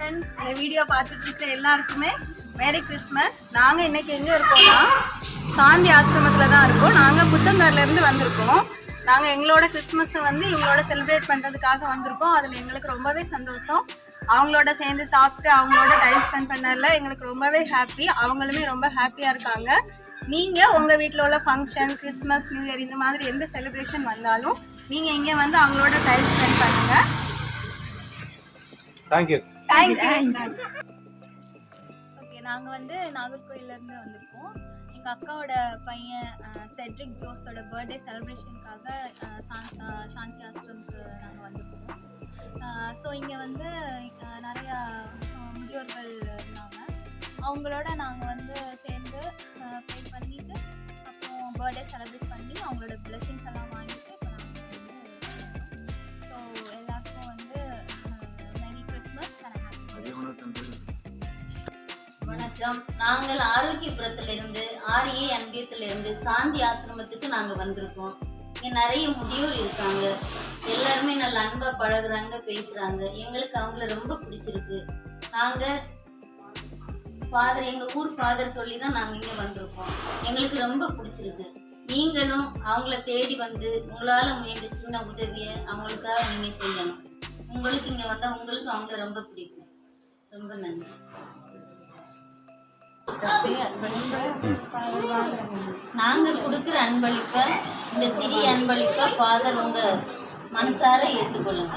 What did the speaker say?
Friends, இந்த video பார்த்துட்டு இருக்கிற எல்லாருக்குமே மேரி கிறிஸ்மஸ். நாங்கள் இன்றைக்கி எங்கே இருக்கோம்னா சாந்தி ஆசிரமத்தில் தான் இருக்கோம். நாங்கள் புத்தந்தாரிலேருந்து வந்திருக்கோம். நாங்கள் எங்களோட கிறிஸ்மஸை வந்து இவங்களோட செலிப்ரேட் பண்ணுறதுக்காக வந்திருக்கோம். அதில் எங்களுக்கு ரொம்பவே சந்தோஷம். அவங்களோட சேர்ந்து சாப்பிட்டு அவங்களோட டைம் ஸ்பெண்ட் பண்ணதில் எங்களுக்கு ரொம்பவே ஹாப்பி. அவங்களுமே ரொம்ப ஹாப்பியாக இருக்காங்க. நீங்கள் உங்கள் வீட்டில் உள்ள ஃபங்க்ஷன், கிறிஸ்மஸ், நியூ இயர் இந்த மாதிரி எந்த செலிப்ரேஷன் வந்தாலும் நீங்கள் இங்கே வந்து அவங்களோட டைம் ஸ்பெண்ட் பண்ணுங்கள். தேங்க்யூ. ஓகே, நாங்கள் வந்து நாகர்கோயிலேருந்து வந்திருக்கோம். எங்கள் அக்காவோட பையன் செட்ரிக் ஜோஸோட பர்த்டே செலிப்ரேஷனுக்காக சாந்தி ஆசிரமுக்கு நாங்கள் வந்திருக்கோம். ஸோ இங்கே வந்து நிறையா முதியோர்கள் இருந்தாங்க. அவங்களோட நாங்கள் வந்து சேர்ந்து ப்ரே பண்ணிவிட்டு அப்புறம் பர்த்டே செலிப்ரேட் பண்ணி அவங்களோட பிளெஸிங்ஸ் எல்லாம் வாங்கிட்டு இப்போ நாங்கள் வந்து ஸோ எல்லாருக்கும் வந்து மேரி கிறிஸ்மஸ். வணக்கம். நாங்கள் ஆரோக்கியபுரத்திலிருந்து ஆரியே அன்பியத்திலிருந்து சாந்தி ஆசிரமத்துக்கு நாங்கள் வந்திருக்கோம். இங்கே நிறைய முதியோர் இருக்காங்க. எல்லாருமே நல்ல அன்பாக பழகுறாங்க, பேசுகிறாங்க. எங்களுக்கு அவங்கள ரொம்ப பிடிச்சிருக்கு. நாங்கள் ஃபாதர், எங்கள் ஊர் ஃபாதர் சொல்லி தான் நாங்கள் இங்கே வந்திருக்கோம். எங்களுக்கு ரொம்ப பிடிச்சிருக்கு. நீங்களும் அவங்கள தேடி வந்து உங்களால் முயன்ற சின்ன உதவியை அவங்களுக்காக நீங்கள் செய்யணும். உங்களுக்கு இங்கே வந்தால் உங்களுக்கு அவங்கள ரொம்ப பிடிக்கும். ரொம்ப நன்றி. நாங்கள் கொடுக்குற அன்பளிப்பை, இந்த சிறிய அன்பளிப்பை ஃபாதர் உங்கள் மனசார ஏற்றுக்கொள்ளுங்க.